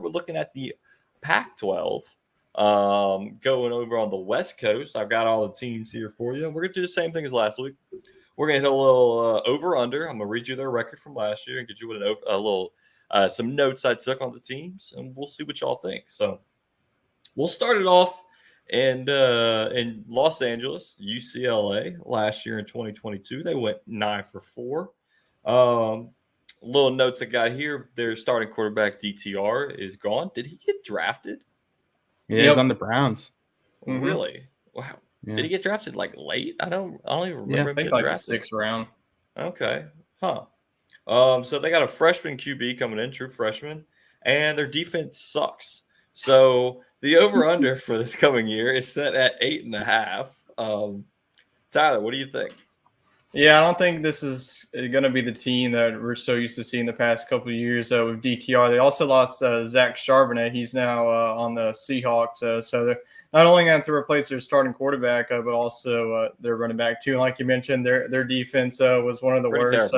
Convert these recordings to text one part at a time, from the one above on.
we're looking at the Pac-12. Going over on the West Coast, I've got all the teams here for you. We're going to do the same thing as last week. We're going to hit a little over-under. I'm going to read you their record from last year and get you a little some notes I took on the teams, and we'll see what y'all think. So we'll start it off in Los Angeles, UCLA. Last year in 2022, they went 9-4. Little notes I got here. Their starting quarterback, DTR, is gone. Did he get drafted? Yeah, he's on the Browns. Really? Wow. Yeah. Did he get drafted like late? I don't even remember him getting like drafted. The 6th round. Okay. Huh. So they got a freshman QB coming in, true freshman, and their defense sucks. So the over-under for this coming year is set at 8.5. Tyler, what do you think? Yeah, I don't think this is going to be the team that we're so used to seeing the past couple of years with DTR. They also lost Zach Charbonnet. He's now on the Seahawks. So they're not only going to have to replace their starting quarterback, but also their running back too. And like you mentioned, their defense was one of the worst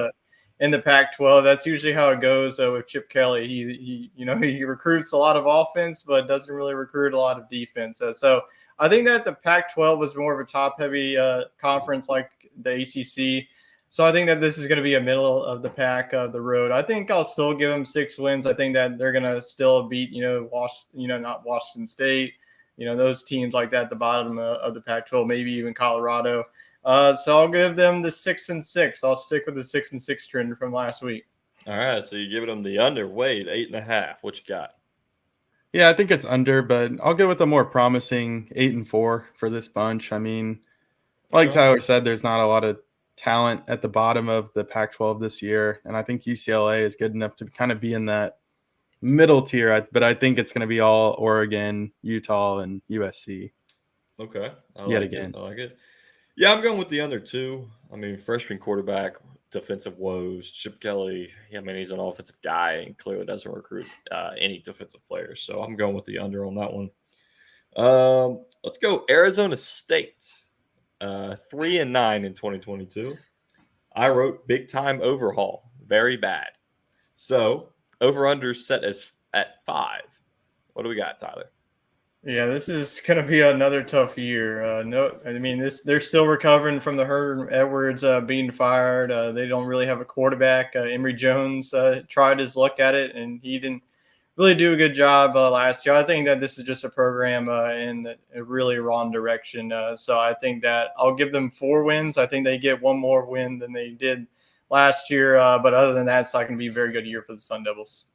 in the Pac-12. That's usually how it goes with Chip Kelly. He recruits a lot of offense, but doesn't really recruit a lot of defense. So I think that the Pac-12 was more of a top-heavy conference like the ACC. So I think that this is going to be a middle of the pack of the road. I think I'll still give them 6 wins. I think that they're going to still beat, not Washington State, those teams like that at the bottom of the Pac-12, maybe even Colorado. So I'll give them the 6-6. I'll stick with the 6-6 trend from last week. All right. So you're giving them the underweight, 8.5. What you got? Yeah, I think it's under, but I'll go with a more promising 8-4 for this bunch. I mean, like Tyler said, there's not a lot of talent at the bottom of the Pac-12 this year, and I think UCLA is good enough to kind of be in that middle tier, but I think it's going to be all Oregon, Utah, and USC. Okay. I like it. Yeah, I'm going with the under too. I mean, freshman quarterback, defensive woes. Chip Kelly, he's an offensive guy and clearly doesn't recruit any defensive players. So I'm going with the under on that one. Let's go Arizona State. 3-9 in 2022. I wrote big time overhaul. Very bad. So over-under set at 5. What do we got, Tyler? Yeah, this is going to be another tough year. They're still recovering from the Herman Edwards being fired. They don't really have a quarterback. Emory Jones tried his luck at it, and he didn't really do a good job last year. I think that this is just a program in a really wrong direction. So I think that I'll give them 4 wins. I think they get one more win than they did last year. But other than that, it's not going to be a very good year for the Sun Devils.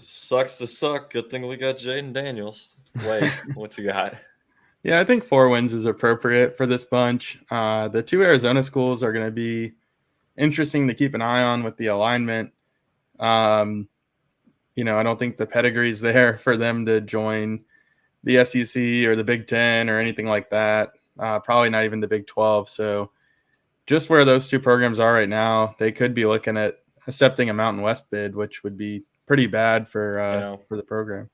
Sucks to suck. Good thing we got Jaden Daniels. Wait, what you got? Yeah, I think 4 wins is appropriate for this bunch. The 2 Arizona schools are going to be interesting to keep an eye on with the alignment. I don't think the pedigree's there for them to join the SEC or the Big Ten or anything like that. Probably not even the Big 12. So just where those 2 programs are right now, they could be looking at accepting a Mountain West bid, which would be pretty bad for the program.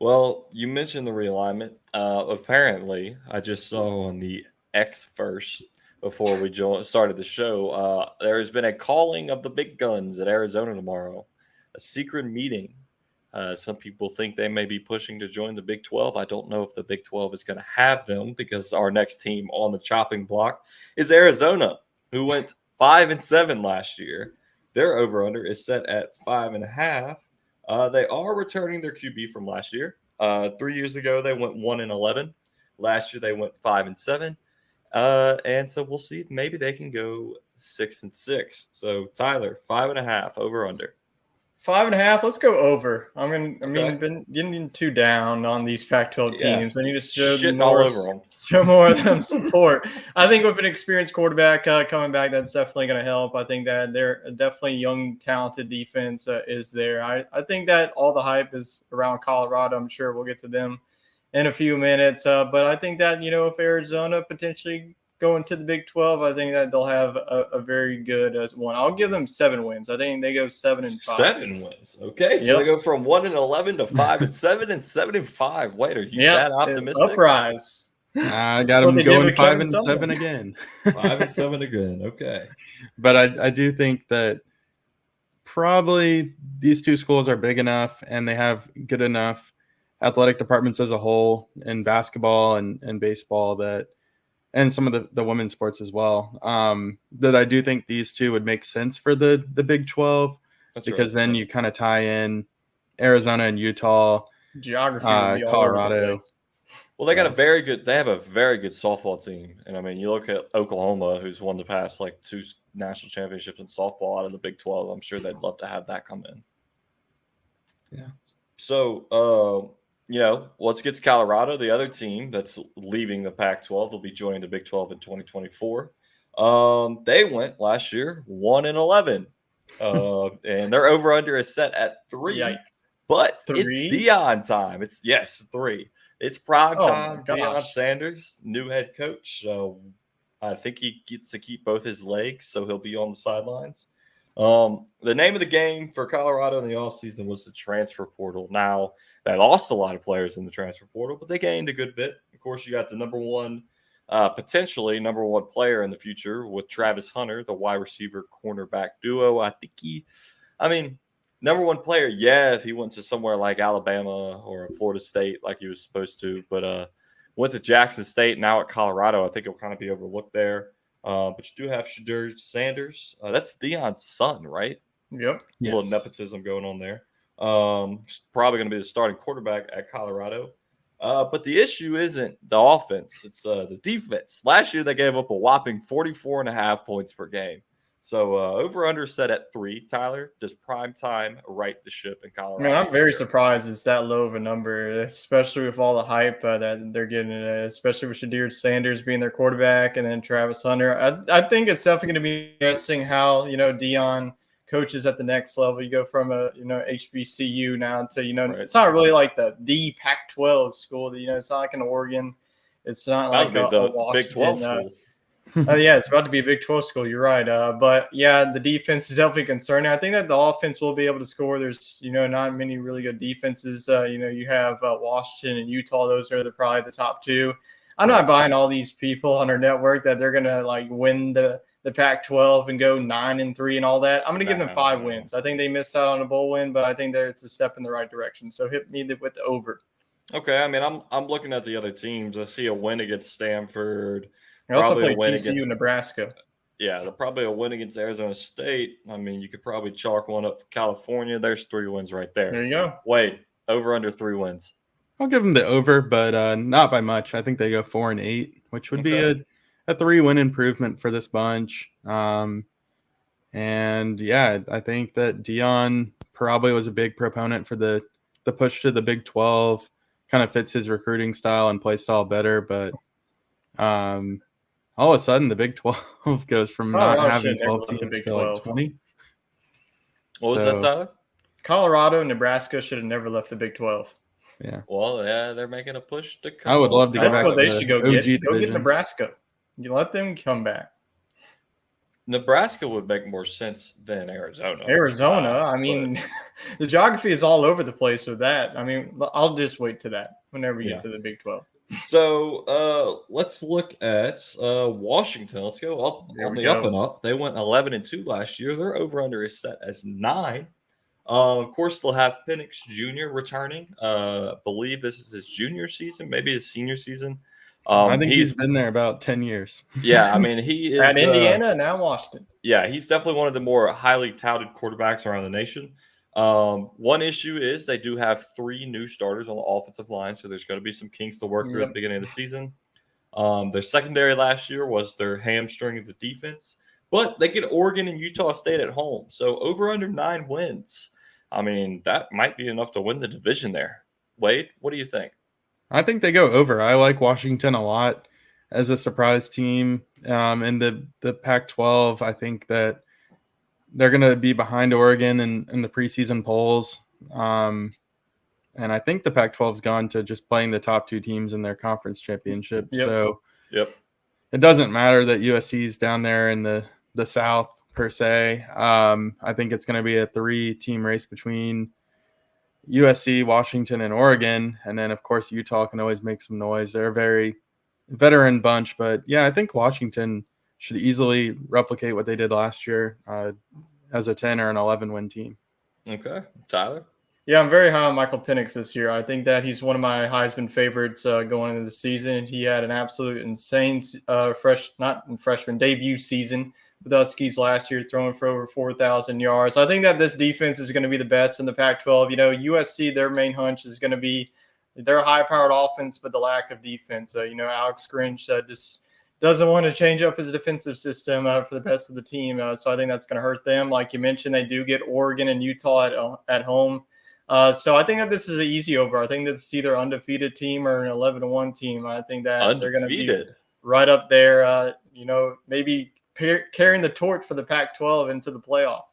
Well, you mentioned the realignment. Apparently, I just saw on the X first before we started the show, there has been a calling of the big guns at Arizona tomorrow. A secret meeting. Some people think they may be pushing to join the Big 12. I don't know if the Big 12 is going to have them because our next team on the chopping block is Arizona, who went 5-7 last year. Their over-under is set at 5.5. They are returning their QB from last year. 3 years ago, they went 1-11. Last year, they went 5-7. And so we'll see if maybe they can go 6-6. So Tyler, 5.5 over/under. 5.5. Let's go over. Been getting too down on these Pac-12 teams. I need to show more of them support. I think with an experienced quarterback coming back, that's definitely going to help. I think that they're definitely young, talented defense is there. I think that all the hype is around Colorado. I'm sure we'll get to them in a few minutes. But I think that, if Arizona potentially going to the Big 12, I think that they'll have a very good one. I'll give them 7 wins. I think they go 7-5. 7 wins. Okay, so they go from 1-11 to 5-7 and 7-5. Wait, are you that optimistic? Uprise. I got them going 5-7 again. 5-7 again. Okay, but I do think that probably these two schools are big enough and they have good enough athletic departments as a whole in basketball and baseball that, and some of the women's sports as well, that I do think these two would make sense for the Big 12. That's because right. Then you kind of tie in Arizona and Utah, geography would be Colorado. All over the place. Well, they have a very good softball team. And I mean, you look at Oklahoma, who's won the past like 2 national championships in softball out of the Big 12. I'm sure they'd love to have that come in. Yeah. So, let's get to Colorado, the other team that's leaving the Pac-12. They'll be joining the Big 12 in 2024. They went last year 1-11. And their over-under is set at 3. Yikes. But 3? It's Deion time. It's 3. It's prime time. Deion Sanders, new head coach. I think he gets to keep both his legs, so he'll be on the sidelines. The name of the game for Colorado in the offseason was the transfer portal. Now, they lost a lot of players in the transfer portal, but they gained a good bit. Of course, you got the potentially number one player in the future with Travis Hunter, the wide receiver cornerback duo. I think number one player, if he went to somewhere like Alabama or Florida State like he was supposed to, but went to Jackson State, now at Colorado. I think he'll kind of be overlooked there. But you do have Shadur Sanders. That's Deion's son, right? Yep. A little nepotism going on there. Probably going to be the starting quarterback at Colorado. But the issue isn't the offense. It's the defense. Last year, they gave up a whopping 44.5 points per game. So over-under set at 3. Tyler, does prime time right the ship in Colorado? Man, I'm very surprised it's that low of a number, especially with all the hype that they're getting, especially with Shadur Sanders being their quarterback and then Travis Hunter. I think it's definitely going to be interesting how, Deion coaches at the next level. You go from a, HBCU now to, right. It's not really like the Pac-12 school. It's not like an Oregon. It's not like a Washington. Big 12 school. It's about to be a Big 12 school. You're right. But the defense is definitely concerning. I think that the offense will be able to score. There's, not many really good defenses. You have Washington and Utah. Those are probably the top 2. I'm not buying all these people on our network that they're going to win the Pac-12 and go 9-3 and all that. I'm going to give them 5 wins. I think they missed out on a bowl win, but I think that it's a step in the right direction. So hit me with the over. Okay. I mean, I'm looking at the other teams. I see a win against Stanford. They also play TCU, Nebraska. Yeah, they're probably a win against Arizona State. I mean, you could probably chalk one up for California. There's 3 wins right there. There you go. Wait, over under 3 wins. I'll give them the over, but not by much. I think they go 4-8, which would be a 3-win improvement for this bunch. I think that Deion probably was a big proponent for the push to the Big 12. Kind of fits his recruiting style and play style better, but all of a sudden, the Big 12 goes from not having 12 teams to like 20. What was that, Tyler? Colorado and Nebraska should have never left the Big 12. Yeah. Well, they're making a push to come. I would love to go back to they should go get. Go get Nebraska. You let them come back. Nebraska would make more sense than Arizona. The geography is all over the place with that. I mean, I'll just wait to that whenever we get to the Big 12. So let's look at Washington. Let's go up on the up and up. They went 11-2 last year. Their over-under is set as 9. Of course, they'll have Penix Jr. returning. I believe this is his junior season, maybe his senior season. I think he's been there about 10 years. Yeah, I mean, he is at Indiana and now Washington. Yeah, he's definitely one of the more highly touted quarterbacks around the nation. One issue is they do have 3 new starters on the offensive line, so there's going to be some kinks to work through at the beginning of the season. Their secondary last year was their hamstring of the defense, but they get Oregon and Utah State at home. So over under 9 wins. I mean, that might be enough to win the division there. Wade, what do you think? I think they go over. I like Washington a lot as a surprise team in the Pac-12. I think that they're going to be behind Oregon in the preseason polls. And I think the Pac-12's gone to just playing the top 2 teams in their conference championship. So it doesn't matter that USC is down there in the South per se. I think it's going to be a 3-team race between USC, Washington, and Oregon. And then, of course, Utah can always make some noise. They're a very veteran bunch. But, yeah, I think Washington should easily replicate what they did last year. as a 10 or an 11 win team. Okay, Tyler. Yeah, I'm very high on Michael Penix this year. I think that he's one of my Heisman favorites going into the season. He had an absolute insane freshman debut season with Huskies last year, throwing for over 4,000 yards. I think that this defense is going to be the best in the Pac-12. USC, their main hunch is going to be their high-powered offense, but the lack of defense. Alex Grinch just doesn't want to change up his defensive system for the best of the team. So I think that's going to hurt them. Like you mentioned, they do get Oregon and Utah at home. So I think that this is an easy over. I think that's either undefeated team or an 11-1 team. I think that they're going to be right up there, maybe carrying the torch for the Pac-12 into the playoff.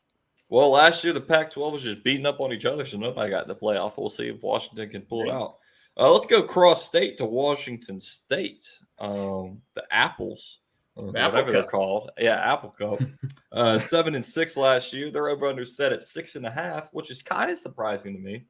Well, last year the Pac-12 was just beating up on each other, so nobody got in the playoff. We'll see if Washington can pull it out. Let's go cross-state to Washington State. The Apples, whatever they're called. Yeah, Apple Cup. 7-6 last year. They're over-under set at 6.5, which is kind of surprising to me.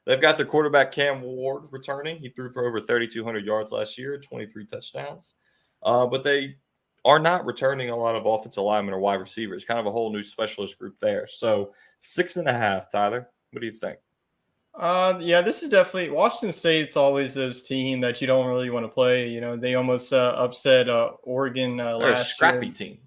They've got their quarterback Cam Ward returning. He threw for over 3,200 yards last year, 23 touchdowns. But they are not returning a lot of offensive linemen or wide receivers. Kind of a whole new specialist group there. So 6.5, Tyler. What do you think? This is definitely Washington State's always those team that you don't really want to play. They almost upset Oregon last year. They're a scrappy team.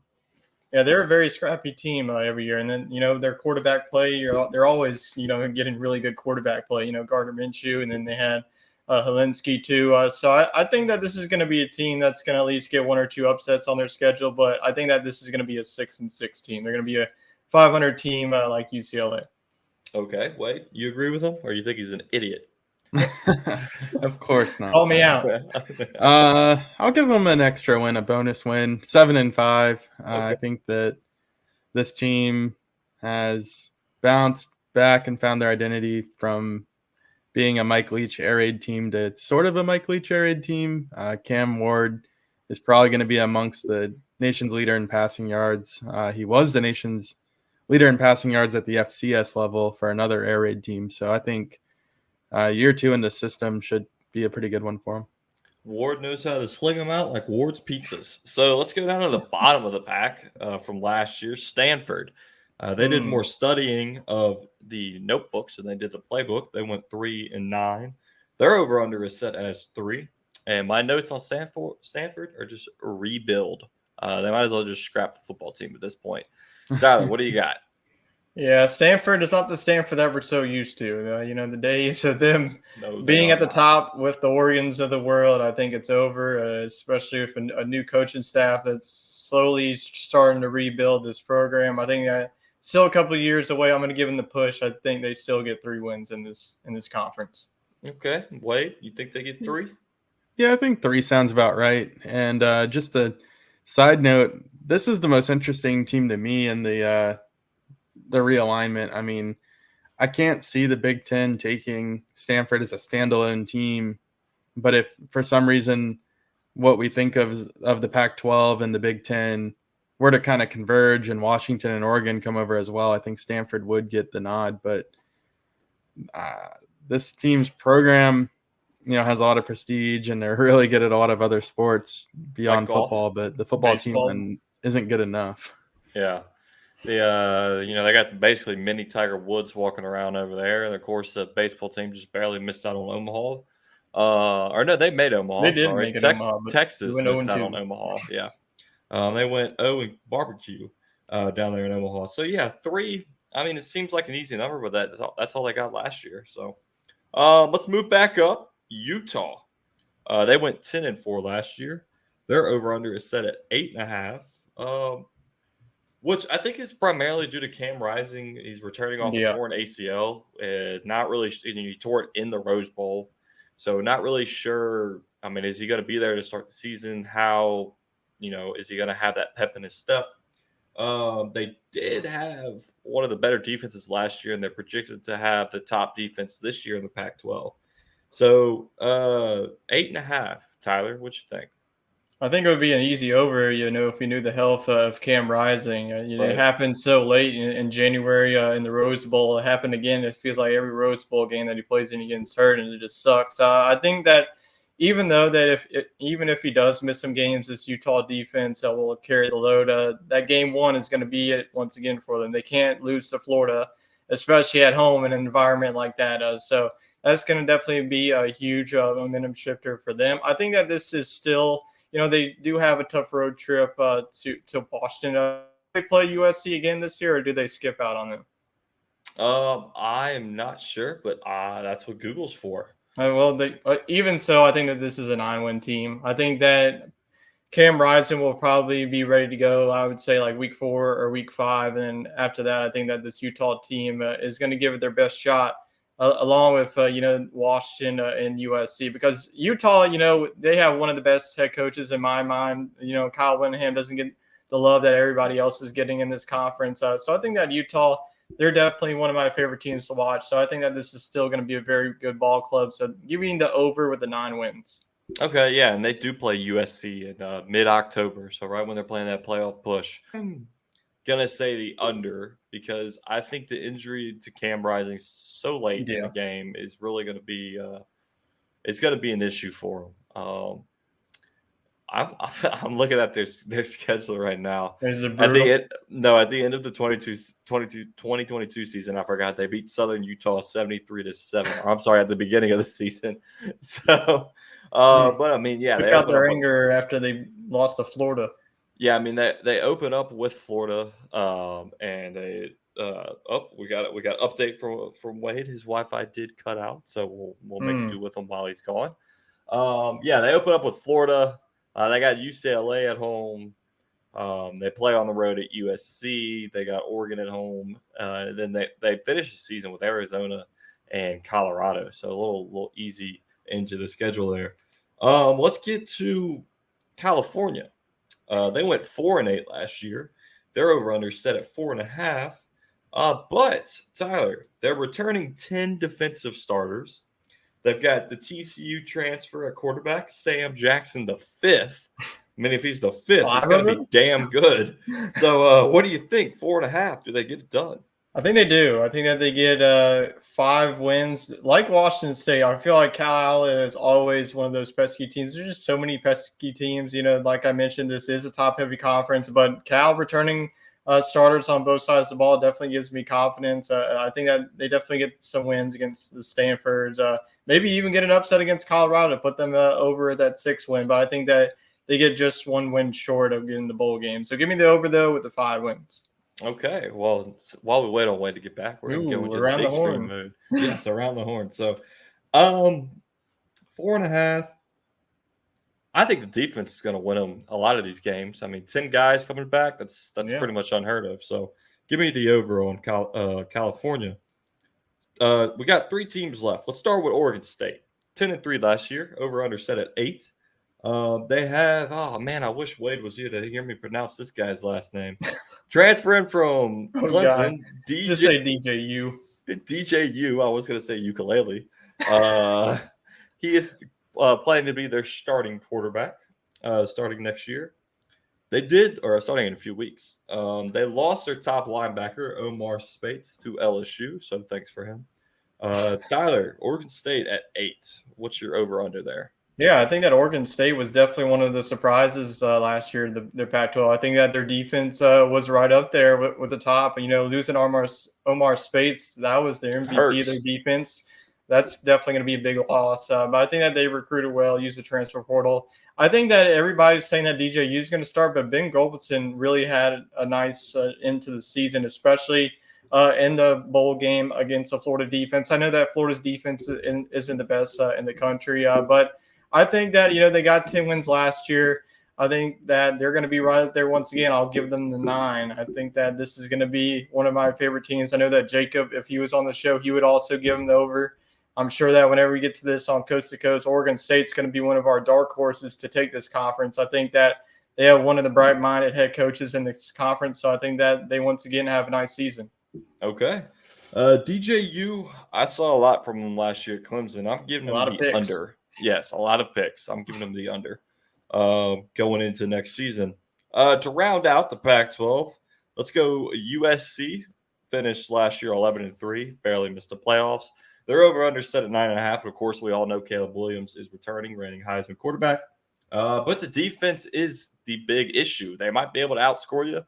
Yeah, they're a very scrappy team every year. And then, their quarterback play, they're always, getting really good quarterback play, Gardner Minshew, and then they had Helinski too. So I think that this is going to be a team that's going to at least get one or two upsets on their schedule. But I think that this is going to be a 6-6 team. They're going to be a 500 team like UCLA. Okay, wait, you agree with him, or you think he's an idiot? Of course not. Call me out. I'll give them an extra win, a bonus win, 7-5. Okay. I think that this team has bounced back and found their identity from being a Mike Leach air raid team to sort of a Mike Leach air raid team. Cam Ward is probably going to be amongst the nation's leader in passing yards. He was the nation's leader in passing yards at the FCS level for another air raid team. So I think year 2 in the system should be a pretty good one for him. Ward knows how to sling them out like Ward's pizzas. So let's go down to the bottom of the pack from last year. Stanford. They did more studying of the notebooks than they did the playbook. They went 3-9. Their over-under is set as 3. And my notes on Stanford are just rebuild. They might as well just scrap the football team at this point. Tyler, what do you got? Yeah, Stanford is not the Stanford that we're so used to. The days of them being at the top with the Oregons of the world, I think it's over, especially with a new coaching staff that's slowly starting to rebuild this program. I think that still a couple of years away. I'm going to give them the push. I think they still get 3 wins in this conference. Okay. Wade, you think they get 3? Yeah, I think 3 sounds about right. And just a side note, this is the most interesting team to me in the realignment. I mean, I can't see the Big Ten taking Stanford as a standalone team, but if for some reason what we think of the Pac-12 and the Big Ten were to kind of converge and Washington and Oregon come over as well, I think Stanford would get the nod. But this team's program, has a lot of prestige and they're really good at a lot of other sports beyond football, but the football team isn't good enough. Yeah. They got basically mini Tiger Woods walking around over there. And, of course, the baseball team just barely missed out on Omaha. Or, no, they made Omaha. They did make it Omaha. Texas missed out on Omaha, yeah. They went and barbecue down there in Omaha. So, yeah, 3. I mean, it seems like an easy number, but that's all they got last year. So, let's move back up. Utah. They went 10-4 last year. Their over-under is set at 8.5. Which I think is primarily due to Cam Rising. He's returning off a torn ACL. Not really, he tore it in the Rose Bowl. So not really sure. I mean, is he going to be there to start the season? How, is he going to have that pep in his step? They did have one of the better defenses last year, and they're projected to have the top defense this year in the Pac-12. So 8.5. Tyler, what you think? I think it would be an easy over, if we knew the health of Cam Rising. Right. It happened so late in January in the Rose Bowl. It happened again. It feels like every Rose Bowl game that he plays in, he gets hurt, and it just sucks. I think that, even though that even if he does miss some games, this Utah defense will carry the load. That game one is going to be it once again for them. They can't lose to Florida, especially at home in an environment like that. So that's going to definitely be a huge momentum shifter for them. I think that this is still, they do have a tough road trip to Washington. Do they play USC again this year, or do they skip out on them? I am not sure, but that's what Google's for. Even so, I think that this is a 9-win team. I think that Cam Rising will probably be ready to go, I would say, like week 4 or week 5. And then after that, I think that this Utah team is going to give it their best shot, along with, Washington and USC. Because Utah, they have one of the best head coaches in my mind. Kyle Whittingham doesn't get the love that everybody else is getting in this conference. So I think that Utah – they're definitely one of my favorite teams to watch. So I think that this is still going to be a very good ball club. So give me the over with the 9 wins. Okay, yeah, and they do play USC in mid-October, so right when they're playing that playoff push. I'm gonna say the under because I think the injury to Cam Rising so late in the game is really going to be it's going to be an issue for them. I'm looking at their schedule right now. At the end of the 2022 season, I forgot they beat Southern Utah 73-7. I'm sorry, at the beginning of the season. So, but I mean, yeah, they got their anger after they lost to Florida. Yeah, I mean they open up with Florida, and they we got update from Wade. His Wi-Fi did cut out, so we'll make do with him while he's gone. Yeah, they open up with Florida. They got UCLA at home. They play on the road at USC. They got Oregon at home. Then they finish the season with Arizona and Colorado. So a little easy into the schedule there. Let's get to California. They went 4-8 last year. Their over/under set at 4.5. But Tyler, they're returning 10 defensive starters. They've got the TCU transfer at quarterback, Sam Jackson the fifth. I mean, if he's the fifth, he's going to be damn good. So what do you think? 4.5, do they get it done? I think they do. I think that they get 5 wins. Like Washington State, I feel like Cal is always one of those pesky teams. There's just so many pesky teams. Like I mentioned, this is a top-heavy conference, but Cal returning starters on both sides of the ball definitely gives me confidence. I think that they definitely get some wins against the Stanfords. Maybe even get an upset against Colorado to put them over that 6 win. But I think that they get just 1 win short of getting the bowl game. So give me the over, though, with the 5 wins. Okay. Well, while we wait on Wade to get back, we're going to go into the big screen mode. Yes, around the horn. So 4.5. I think the defense is going to win them a lot of these games. I mean, 10 guys coming back, that's pretty much unheard of. So give me the over on California. We got 3 teams left. Let's start with Oregon State. 10-3 last year. Over/under set at 8. They have. Oh man, I wish Wade was here to hear me pronounce this guy's last name. Transferring from Clemson, Just say DJU. DJU. I was going to say ukulele. He is planning to be their starting quarterback, starting next year. Starting in a few weeks. They lost their top linebacker, Omar Spates, to LSU, so thanks for him. Tyler, Oregon State at 8. What's your over/under there? Yeah, I think that Oregon State was definitely one of the surprises last year, their Pac-12. I think that their defense was right up there with the top. Losing Omar Spates, that was their MVP of their defense. That's definitely going to be a big loss. But I think that they recruited well, used the transfer portal. I think that everybody's saying that DJU is going to start, but Ben Gulbison really had a nice end to the season, especially in the bowl game against the Florida defense. I know that Florida's defense isn't the best in the country, but I think that, they got 10 wins last year. I think that they're going to be right up there once again. I'll give them the 9. I think that this is going to be one of my favorite teams. I know that Jacob, if he was on the show, he would also give them the over. I'm sure that whenever we get to this on Coast to Coast, Oregon State's going to be one of our dark horses to take this conference. I think that they have one of the bright-minded head coaches in this conference, so I think that they once again have a nice season. Okay. DJU, I saw a lot from them last year at Clemson. I'm giving them the under. Yes, a lot of picks. I'm giving them the under going into next season. To round out the Pac-12, let's go USC. Finished last year 11-3, barely missed the playoffs. They're over under set at 9.5. Of course, we all know Caleb Williams is returning, reigning Heisman quarterback. But the defense is the big issue. They might be able to outscore you,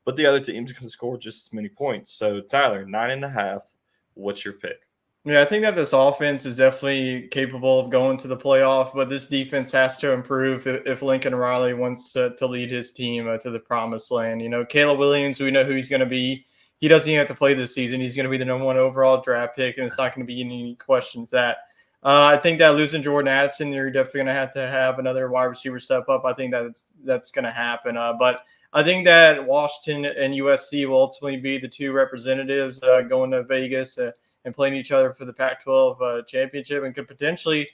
but the other teams can score just as many points. So, Tyler, 9.5. What's your pick? Yeah, I think that this offense is definitely capable of going to the playoff, but this defense has to improve if Lincoln Riley wants to lead his team to the promised land. Caleb Williams, we know who he's going to be. He doesn't even have to play this season. He's going to be the number 1 overall draft pick, and it's not going to be any questions that. I think that losing Jordan Addison, you're definitely going to have another wide receiver step up. I think that's going to happen. But I think that Washington and USC will ultimately be the 2 representatives going to Vegas and playing each other for the Pac-12 championship, and could potentially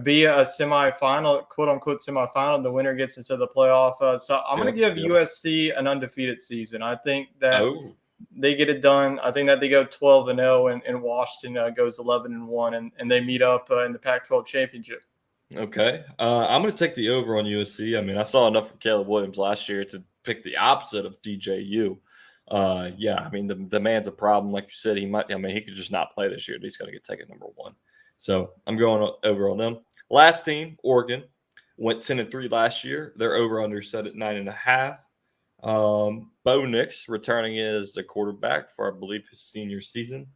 be a semifinal, quote-unquote semifinal. The winner gets into the playoff. So I'm going to give USC an undefeated season. I think that they get it done. I think that they go 12-0, and Washington goes 11-1, and they meet up in the Pac-12 championship. Okay. I'm going to take the over on USC. I mean, I saw enough from Caleb Williams last year to pick the opposite of DJU. Yeah, I mean, the man's a problem. Like you said, he could just not play this year. He's going to get taken number 1. So I'm going over on them. Last team, Oregon, went 10-3 last year. They're over under set at 9.5. Bo Nix returning as the quarterback for, I believe, his senior season.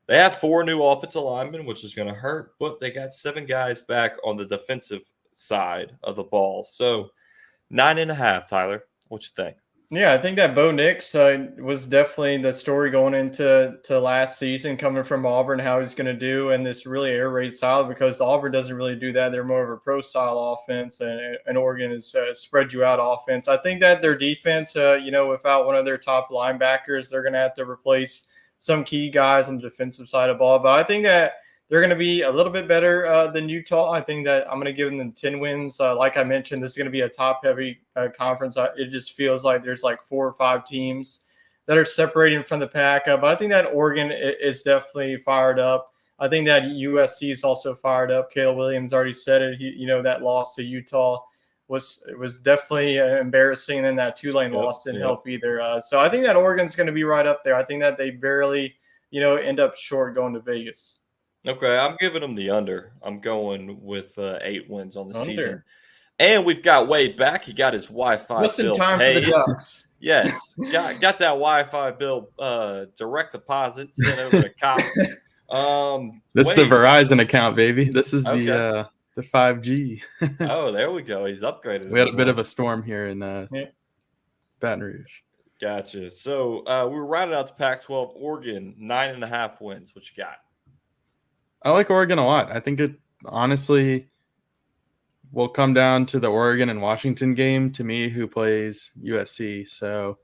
They have 4 new offensive linemen, which is going to hurt, but they got 7 guys back on the defensive side of the ball. So 9.5, Tyler. What you think? Yeah, I think that Bo Nix was definitely the story going into last season, coming from Auburn, how he's going to do in this really air raid style, because Auburn doesn't really do that. They're more of a pro style offense, and Oregon is spread you out offense. I think that their defense, without one of their top linebackers, they're going to have to replace some key guys on the defensive side of the ball. But I think that they're going to be a little bit better than Utah. I think that I'm going to give them 10 wins. Like I mentioned, this is going to be a top-heavy conference. It just feels like there's like 4 or 5 teams that are separating from the pack. But I think that Oregon is definitely fired up. I think that USC is also fired up. Caleb Williams already said it. That loss to Utah was definitely embarrassing. And then that Tulane loss didn't help either. So I think that Oregon's going to be right up there. I think that they barely, end up short going to Vegas. Okay, I'm giving them the under. I'm going with 8 wins on the season. And we've got Wade back. He got his Wi-Fi just bill in time paid. for the Ducks. Yes, got that Wi-Fi bill direct deposit sent over to Cox. This is the Verizon account, baby. This is the 5G. Oh, there we go. He's upgraded. We had a bit of a storm here in Baton Rouge. Gotcha. So we're rounding out the Pac-12. Oregon, 9.5 wins. What you got? I like Oregon a lot. I think it honestly will come down to the Oregon and Washington game, to me, who plays USC. So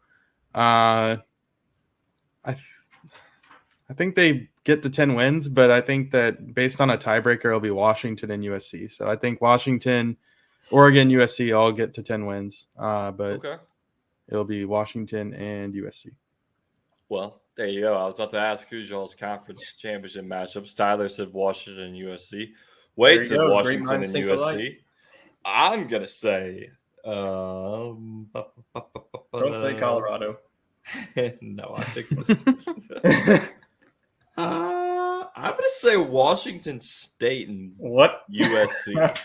I think they get to 10 wins, but I think that based on a tiebreaker, it'll be Washington and USC. So I think Washington, Oregon, USC all get to 10 wins, but it'll be Washington and USC. Well, there you go. I was about to ask who's y'all's conference championship matchups. Tyler said Washington and USC. Wade said Washington and USC. I'm going to say don't say Colorado. No, I think I'm going to say Washington State and what? USC.